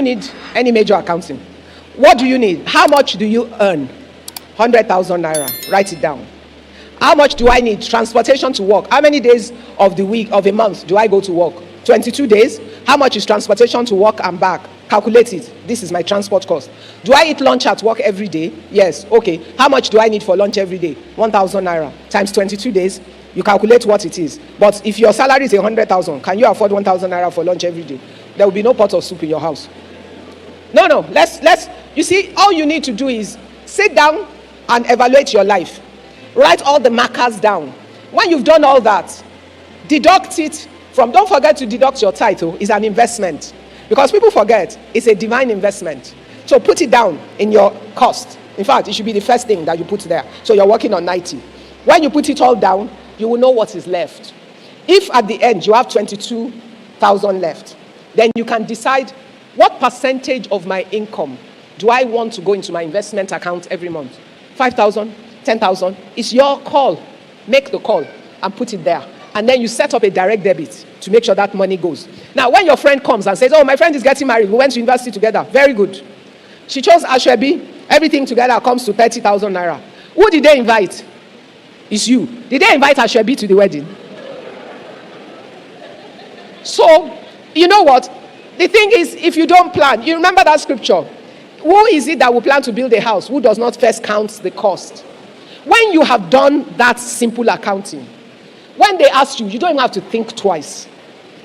even need any major accounting. What do you need? How much do you earn? 100,000 naira. Write it down. How much do I need? Transportation to work. How many days of the week, of a month, do I go to work? 22 days. How much is transportation to work and back? Calculate it. This is my transport cost. Do I eat lunch at work every day? Yes. Okay. How much do I need for lunch every day? 1,000 naira. Times 22 days. You calculate what it is. But if your salary is 100,000, can you afford 1,000 naira for lunch every day? There will be no pot of soup in your house. No. Let's. You see, all you need to do is sit down and evaluate your life. Write all the markers down. When you've done all that, deduct it from, don't forget to deduct your title. It's an investment. Because people forget, it's a divine investment. So put it down in your cost. In fact, it should be the first thing that you put there. So you're working on 90. When you put it all down, you will know what is left. If at the end you have 22,000 left, then you can decide what percentage of my income do I want to go into my investment account every month. 5,000, 10,000. It's your call. Make the call and put it there. And then you set up a direct debit to make sure that money goes. Now, when your friend comes and says, oh, my friend is getting married, we went to university together. Very good. She chose Ashwebi. Everything together comes to 30,000 naira. Who did they invite? It's you. Did they invite Ashwebi to the wedding? So, you know what? The thing is, if you don't plan, you remember that scripture. Who is it that will plan to build a house who does not first count the cost? When you have done that simple accounting, when they ask you, you don't even have to think twice.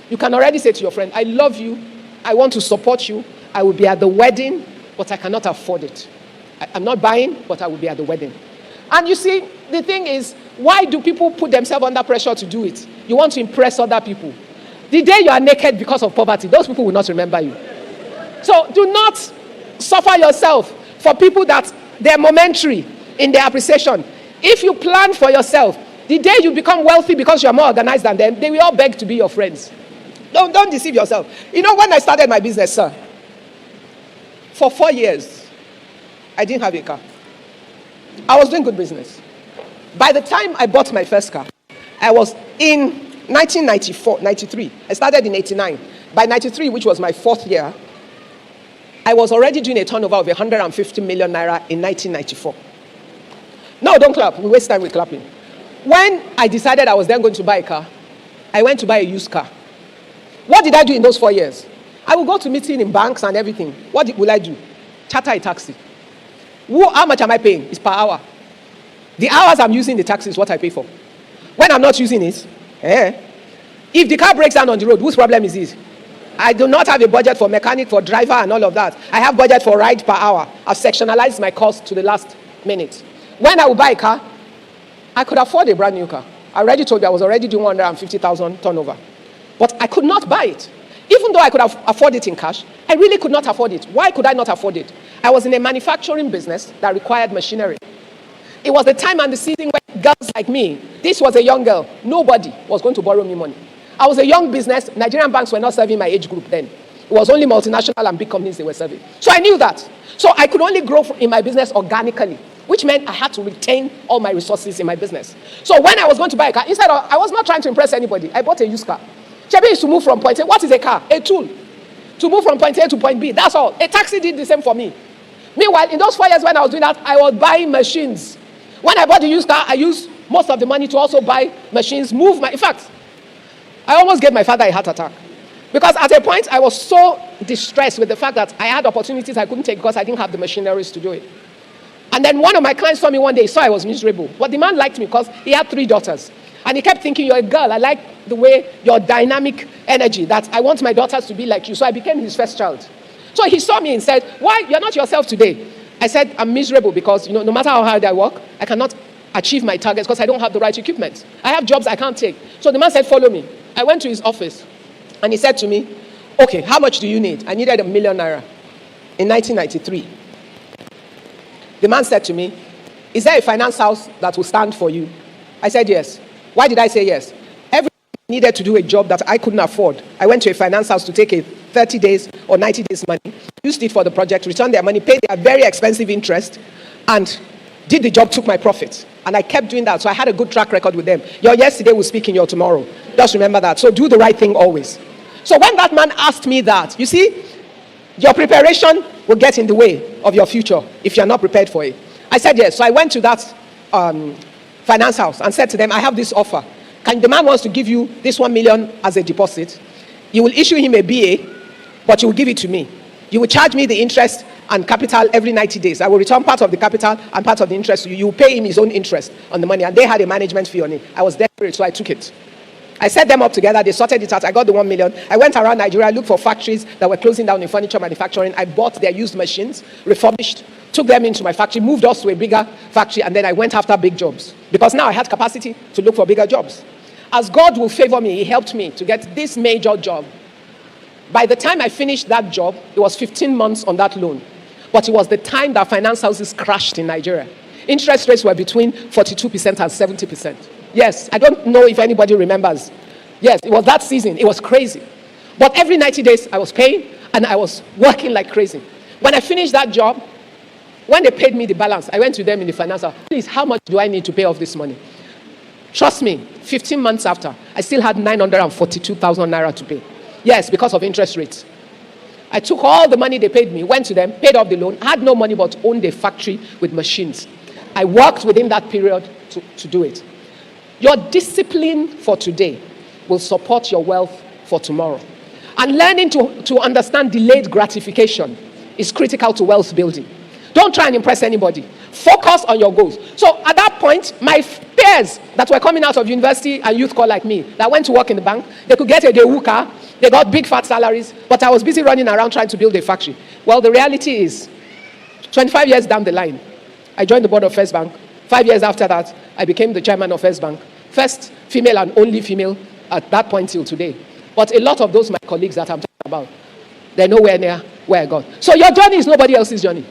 You can already say to your friend, I love you, I want to support you, I will be at the wedding, but I cannot afford it. I'm not buying, but I will be at the wedding. And you see, the thing is, why do people put themselves under pressure to do it? You want to impress other people. The day you are naked because of poverty, those people will not remember you. So do not suffer yourself for people that they're momentary in their appreciation. If you plan for yourself, the day you become wealthy because you're more organized than them, they will all beg to be your friends. Don't deceive yourself. You know, when I started my business, sir, for 4 years, I didn't have a car. I was doing good business. By the time I bought my first car, I was in 1994, 93. I started in 89. By 93, which was my 4th year, I was already doing a turnover of 150 million naira in 1994. No, don't clap. We waste time with clapping. When I decided I was then going to buy a car, I went to buy a used car. What did I do in those 4 years? I will go to meeting in banks and everything. What will I do? Charter a taxi. How much am I paying? It's per hour. The hours I'm using the taxi is what I pay for. When I'm not using it, if the car breaks down on the road, whose problem is it? I do not have a budget for mechanic, for driver, and all of that. I have budget for ride per hour. I've sectionalized my cost to the last minute. When I will buy a car, I could afford a brand new car. I already told you I was already doing 150,000 turnover. But I could not buy it. Even though I could afford it in cash, I really could not afford it. Why could I not afford it? I was in a manufacturing business that required machinery. It was the time and the season when girls like me, this was a young girl, nobody was going to borrow me money. I was a young business. Nigerian banks were not serving my age group then. It was only multinational and big companies they were serving. So I knew that. So I could only grow in my business organically, which meant I had to retain all my resources in my business. So when I was going to buy a car, instead of, I was not trying to impress anybody. I bought a used car. Shebi is to move from point A. What is a car? A tool. To move from point A to point B. That's all. A taxi did the same for me. Meanwhile, in those 4 years when I was doing that, I was buying machines. When I bought the used car, I used most of the money to also buy machines, in fact, I almost gave my father a heart attack. Because at a point, I was so distressed with the fact that I had opportunities I couldn't take because I didn't have the machineries to do it. And then one of my clients saw me one day, he saw I was miserable. But the man liked me because he had 3 daughters. And he kept thinking, you're a girl. I like the way your dynamic energy, that I want my daughters to be like you. So I became his first child. So he saw me and said, why? You're not yourself today. I said, I'm miserable because, no matter how hard I work, I cannot achieve my targets because I don't have the right equipment. I have jobs I can't take. So the man said, follow me. I went to his office and he said to me, okay, how much do you need? I needed 1 million naira in 1993. The man said to me, is there a finance house that will stand for you? I said, yes. Why did I say yes? Every time I needed to do a job that I couldn't afford, I went to a finance house to take a 30 days or 90 days money, used it for the project, returned their money, paid their very expensive interest, and did the job, took my profit. And I kept doing that. So I had a good track record with them. Your yesterday will speak in your tomorrow. Just remember that. So do the right thing always. So when that man asked me that, you see, Your preparation will get in the way of your future if you're not prepared for it. I said yes. So I went to that finance house and said to them, I have this offer. The man wants to give you this 1 million as a deposit. You will issue him a BA, but you will give it to me. You will charge me the interest and capital every 90 days. I will return part of the capital and part of the interest to you. You will pay him his own interest on the money. And they had a management fee on it. I was desperate, so I took it. I set them up together. They sorted it out. I got the 1 million. I went around Nigeria, looked for factories that were closing down in furniture manufacturing. I bought their used machines, refurbished, took them into my factory, moved us to a bigger factory, and then I went after big jobs. Because now I had capacity to look for bigger jobs. As God will favor me, He helped me to get this major job. By the time I finished that job, it was 15 months on that loan. But it was the time that finance houses crashed in Nigeria. Interest rates were between 42% and 70%. Yes, I don't know if anybody remembers. Yes, it was that season. It was crazy. But every 90 days, I was paying, and I was working like crazy. When I finished that job, when they paid me the balance, I went to them in the finance house. Please, how much do I need to pay off this money? Trust me, 15 months after, I still had 942,000 naira to pay. Yes, because of interest rates. I took all the money they paid me, went to them, paid off the loan, had no money but owned a factory with machines. I worked within that period to do it. Your discipline for today will support your wealth for tomorrow. And learning to understand delayed gratification is critical to wealth building. Don't try and impress anybody. Focus on your goals. So at that point, my peers that were coming out of university and youth corps like me, that went to work in the bank, they could get a Daewoo car, they got big fat salaries, but I was busy running around trying to build a factory. Well, the reality is, 25 years down the line, I joined the board of First Bank. 5 years after that, I became the chairman of First Bank. First female and only female at that point till today. But a lot of those my colleagues that I'm talking about, they're nowhere near where I got. So your journey is nobody else's journey.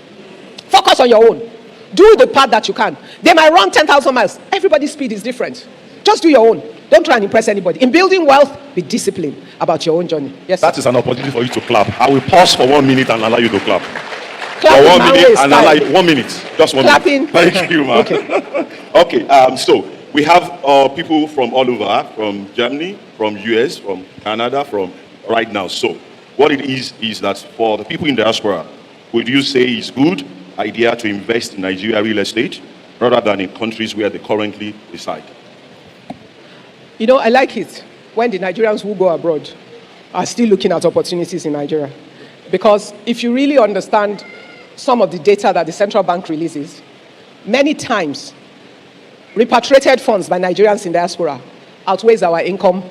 Focus on your own. Do the part that you can. They might run 10,000 miles. Everybody's speed is different. Just do your own. Don't try and impress anybody. In building wealth, be disciplined about your own journey. Yes, that is an opportunity for you to clap. I will pause for 1 minute and allow you to clap. Clapping for 1 minute and allow style. you, 1 minute. Just 1 Clapping. minute. Thank you, man. Okay, so we have people from all over, from Germany, from US, from Canada, from right now. So what it is that for the people in diaspora, would you say it's good idea to invest in Nigeria real estate rather than in countries where they currently reside? You know, I like it when the Nigerians who go abroad are still looking at opportunities in Nigeria. Because if you really understand some of the data that the central bank releases, many times repatriated funds by Nigerians in diaspora outweighs our income.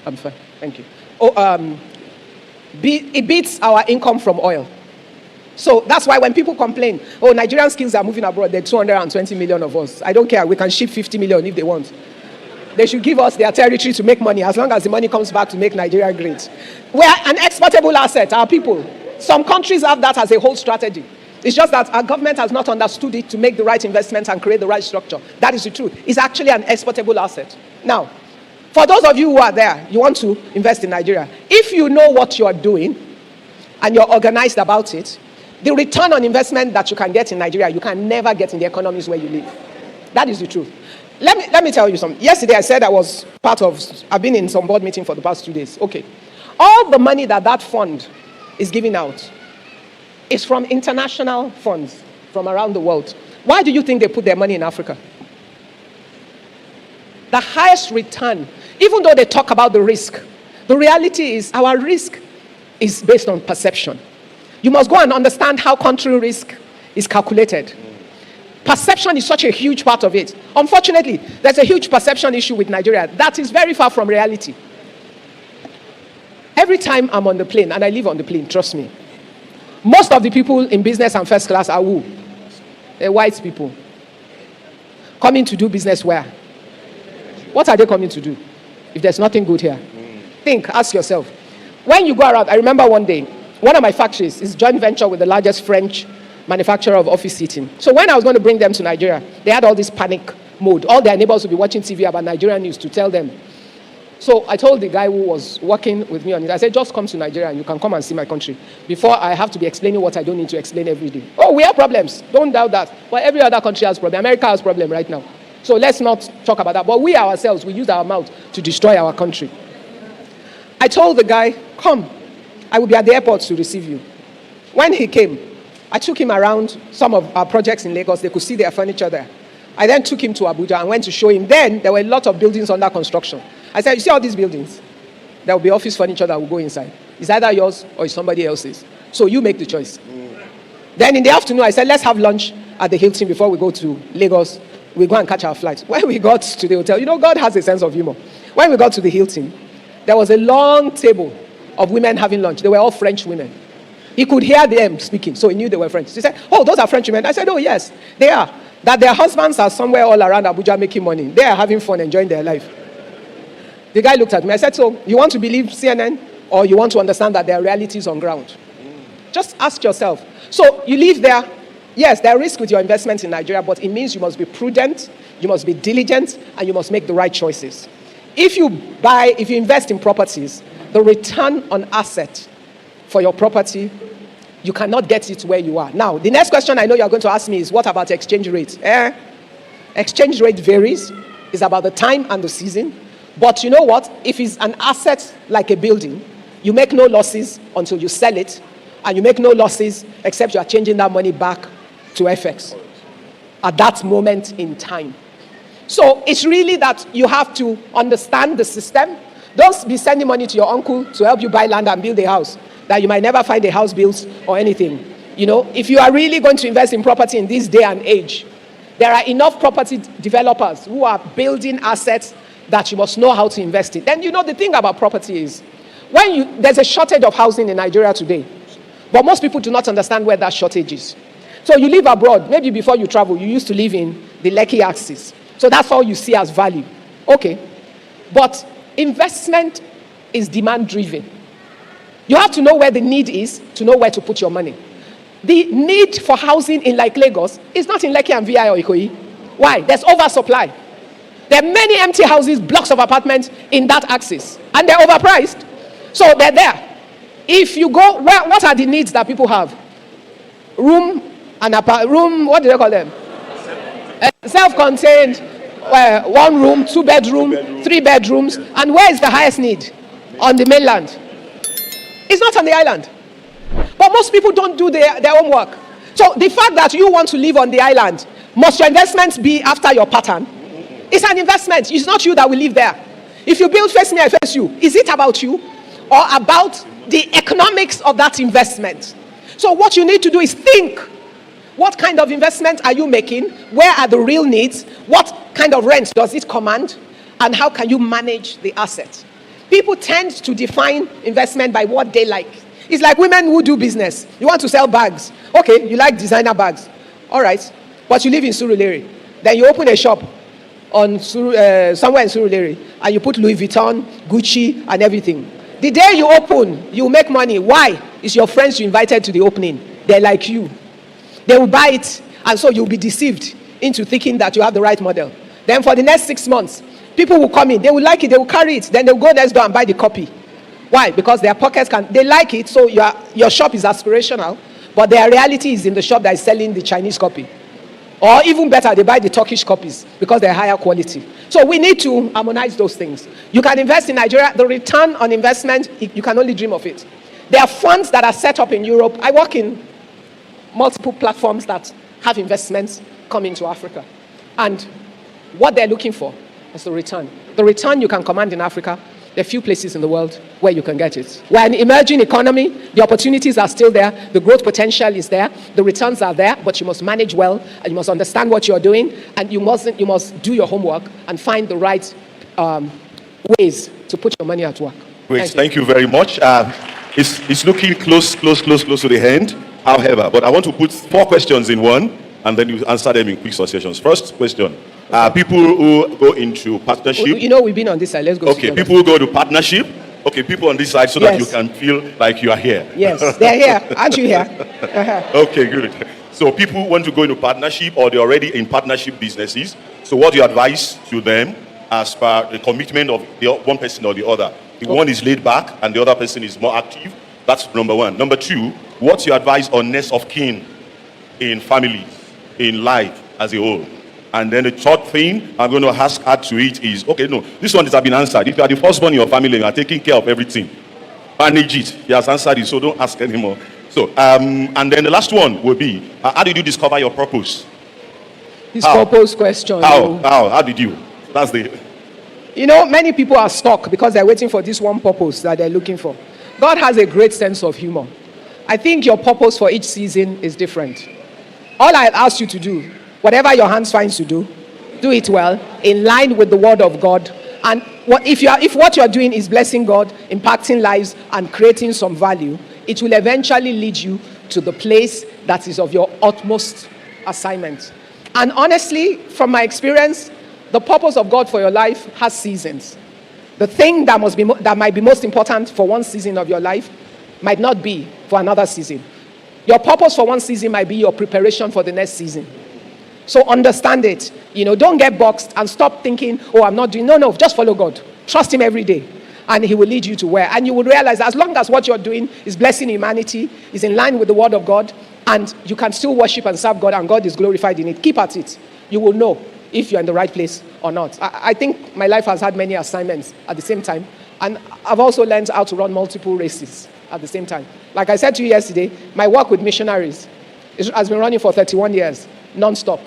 I'm fine, thank you. It beats our income from oil. So that's why when people complain, oh, Nigerian skills are moving abroad, there are 220 million of us. I don't care, we can ship 50 million if they want. They should give us their territory to make money, as long as the money comes back to make Nigeria great. We are an exportable asset, our people. Some countries have that as a whole strategy. It's just that our government has not understood it to make the right investments and create the right structure. That is the truth. It's actually an exportable asset. Now, for those of you who are there, you want to invest in Nigeria. If you know what you are doing and you're organized about it, the return on investment that you can get in Nigeria, you can never get in the economies where you live. That is the truth. Let me tell you something. Yesterday I said I've been in some board meeting for the past 2 days. Okay. All the money that fund is giving out is from international funds from around the world. Why do you think they put their money in Africa? The highest return, even though they talk about the risk, the reality is our risk is based on perception. You must go and understand how country risk is calculated. Perception is such a huge part of it. Unfortunately, there's a huge perception issue with Nigeria that is very far from reality. Every time I'm on the plane, and I live on the plane, trust me, most of the people in business and first class are who? They're white people. Coming to do business where? What are they coming to do if there's nothing good here? Think, ask yourself. When you go around, I remember one day, one of my factories is joint venture with the largest French manufacturer of office seating. So when I was going to bring them to Nigeria, they had all this panic mode. All their neighbors would be watching TV about Nigerian news to tell them. So I told the guy who was working with me on it, I said, just come to Nigeria and you can come and see my country before I have to be explaining what I don't need to explain every day. Oh, we have problems. Don't doubt that. But every other country has problems. America has problems right now. So let's not talk about that. But we ourselves, we use our mouth to destroy our country. I told the guy, come. I will be at the airport to receive you. When he came, I took him around some of our projects in Lagos. They could see their furniture there. I then took him to Abuja and went to show him. Then there were a lot of buildings under construction. I said, you see all these buildings? There will be office furniture that will go inside. It's either yours or it's somebody else's. So you make the choice. Then in the afternoon, I said, let's have lunch at the Hilton before we go to Lagos. We go and catch our flight. When we got to the hotel, God has a sense of humor. When we got to the Hilton, there was a long table of women having lunch. They were all French women. He could hear them speaking, so he knew they were French. He said, oh, those are French women. I said, oh, yes, they are. That their husbands are somewhere all around Abuja making money. They are having fun, enjoying their life. The guy looked at me. I said, so you want to believe CNN or you want to understand that there are realities on ground? Just ask yourself. So you live there. Yes, there are risks with your investments in Nigeria, but it means you must be prudent, you must be diligent, and you must make the right choices. If you invest in properties, the return on asset for your property, you cannot get it where you are. Now, the next question I know you're going to ask me is, what about exchange rate? Exchange rate varies. It's about the time and the season. But you know what? If it's an asset like a building, you make no losses until you sell it, and you make no losses except you are changing that money back to FX at that moment in time. So it's really that you have to understand the system. Don't be sending money to your uncle to help you buy land and build a house that you might never find a house built or anything. If you are really going to invest in property in this day and age, there are enough property developers who are building assets that you must know how to invest in. Then the thing about property is, there's a shortage of housing in Nigeria today, but most people do not understand where that shortage is. So you live abroad, maybe before you travel, you used to live in the Lekki axis. So that's all you see as value. Okay. But investment is demand driven. You have to know where the need is to know where to put your money. The need for housing in Lagos is not in Lekki and VI or Ikoyi. Why? There's oversupply. There are many empty houses, blocks of apartments in that axis, and they're overpriced. So they're there. If you go, what are the needs that people have? Room, what do they call them? Self-contained, 1 room, 2 bedroom, 3 bedrooms. And where is the highest need? On the mainland. It's not on the island. But most people don't do their homework. So the fact that you want to live on the island, must your investments be after your pattern? It's an investment. It's not you that will live there. If you build Face Me, I Face You, is it about you or about the economics of that investment? So what you need to do is think. What kind of investment are you making? Where are the real needs? What kind of rent does it command? And how can you manage the asset? People tend to define investment by what they like. It's like women who do business. You want to sell bags. Okay, you like designer bags. All right. But you live in Surulere. Then you open a shop on somewhere in Surulere. And you put Louis Vuitton, Gucci, and everything. The day you open, you make money. Why? It's your friends you invited to the opening. They're like you. They will buy it, and so you'll be deceived into thinking that you have the right model. Then for the next 6 months, people will come in, they will like it, they will carry it, then they'll go next door and buy the copy. Why? Because their pockets they like it, so your shop is aspirational, but their reality is in the shop that is selling the Chinese copy. Or even better, they buy the Turkish copies because they're higher quality. So we need to harmonize those things. You can invest in Nigeria, the return on investment, you can only dream of it. There are funds that are set up in Europe. I work in multiple platforms that have investments coming to Africa. And what they're looking for is the return. The return you can command in Africa, there are few places in the world where you can get it. We're an emerging economy. The opportunities are still there. The growth potential is there. The returns are there, but you must manage well, and you must understand what you're doing, and you must do your homework and find the right ways to put your money at work. Great. Thank you very much. It's looking close to the end. However, but I want to put 4 questions in one, and then you answer them in quick successions. First question: people who go into partnership. We've been on this side. Let's go. Okay, people who go to partnership. Okay, people on this side, so that you can feel like you are here. Yes, they're here. Aren't you here? Okay, good. So people want to go into partnership, or they're already in partnership businesses. So what do you advise to them as per the commitment of the one person or the other? The one is laid back, and the other person is more active. That's number 1. Number 2, what's your advice on next of kin in families, in life as a whole? And then the third thing I'm going to add to it is, this one has been answered. If you are the first one in your family, you are taking care of everything. Manage it. He has answered it, so don't ask anymore. So, and then the last one will be, how did you discover your purpose? His purpose question. How did you? That's the... Many people are stuck because they're waiting for this one purpose that they're looking for. God has a great sense of humor. I think your purpose for each season is different. All I ask you to do, whatever your hands finds to do it well, in line with the word of God. And if what you're doing is blessing God, impacting lives, and creating some value, it will eventually lead you to the place that is of your utmost assignment. And honestly, from my experience, the purpose of God for your life has seasons. The thing that might be most important for one season of your life might not be for another season. Your purpose for one season might be your preparation for the next season. So understand it. Don't get boxed and stop thinking, I'm not doing. No, just follow God. Trust him every day. And he will lead you to where. And you will realize as long as what you're doing is blessing humanity, is in line with the word of God, and you can still worship and serve God and God is glorified in it, keep at it. You will know if you're in the right place or not. I think my life has had many assignments at the same time. And I've also learned how to run multiple races at the same time. Like I said to you yesterday, my work with missionaries has been running for 31 years, non-stop.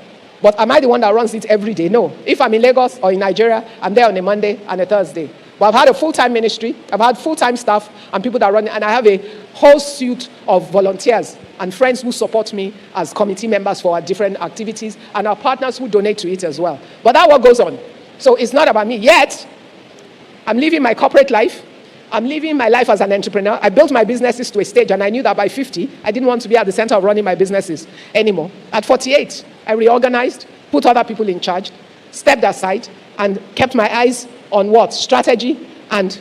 But am I the one that runs it every day? No. If I'm in Lagos or in Nigeria, I'm there on a Monday and a Thursday. But I've had a full-time ministry, I've had full-time staff and people that run it, and I have a whole suite of volunteers and friends who support me as committee members for our different activities, and our partners who donate to it as well. But that work goes on. So it's not about me. Yet, I'm living my corporate life. I'm living my life as an entrepreneur. I built my businesses to a stage, and I knew that by 50, I didn't want to be at the center of running my businesses anymore. At 48, I reorganized, put other people in charge, stepped aside, and kept my eyes on what? Strategy and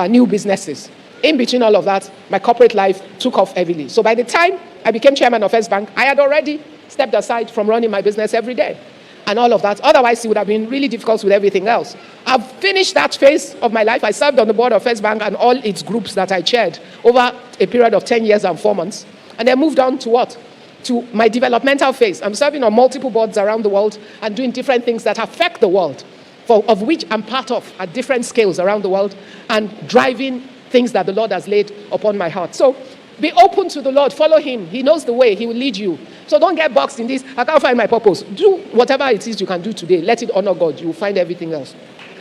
new businesses. In between all of that, my corporate life took off heavily. So by the time I became chairman of First Bank, I had already stepped aside from running my business every day and all of that. Otherwise, it would have been really difficult with everything else. I've finished that phase of my life. I served on the board of First Bank and all its groups that I chaired over a period of 10 years and 4 months. And then moved on to what? To my developmental phase. I'm serving on multiple boards around the world and doing different things that affect the world, of which I'm part of at different scales around the world, and driving things that the Lord has laid upon my heart. So be open to the Lord. Follow him. He knows the way. He will lead you. So don't get boxed in this. I can't find my purpose. Do whatever it is you can do today. Let it honor God. You will find everything else.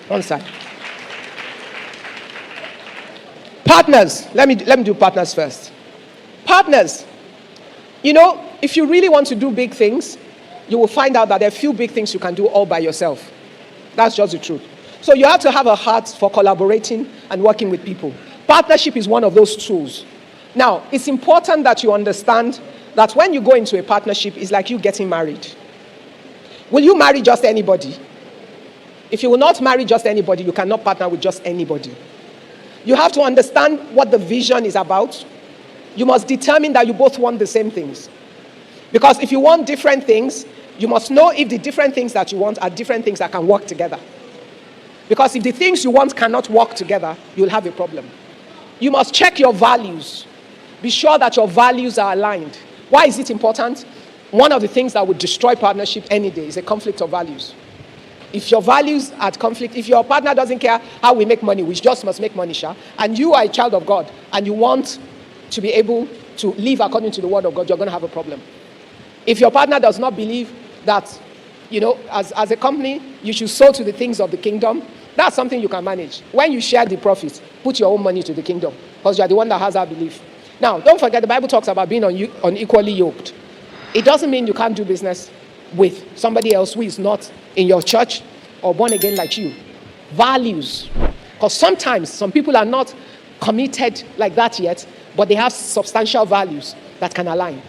One side. Partners. Let me do partners first. Partners. If you really want to do big things, you will find out that there are few big things you can do all by yourself. That's just the truth. So you have to have a heart for collaborating and working with people. Partnership is one of those tools. Now, it's important that you understand that when you go into a partnership, it's like you getting married. Will you marry just anybody? If you will not marry just anybody, you cannot partner with just anybody. You have to understand what the vision is about. You must determine that you both want the same things. Because if you want different things, you must know if the different things that you want are different things that can work together. Because if the things you want cannot work together, you'll have a problem. You must check your values. Be sure that your values are aligned. Why is it important? One of the things that would destroy partnership any day is a conflict of values. If your values are at conflict, if your partner doesn't care how we make money, we just must make money, and you are a child of God, and you want to be able to live according to the word of God, you're going to have a problem. If your partner does not believe that, as a company, you should sow to the things of the kingdom, that's something you can manage. When you share the profits, put your own money to the kingdom, because you're the one that has that belief. Now, don't forget, the Bible talks about being unequally yoked. It doesn't mean you can't do business with somebody else who is not in your church or born again like you. Values. Because sometimes some people are not committed like that yet, but they have substantial values that can align.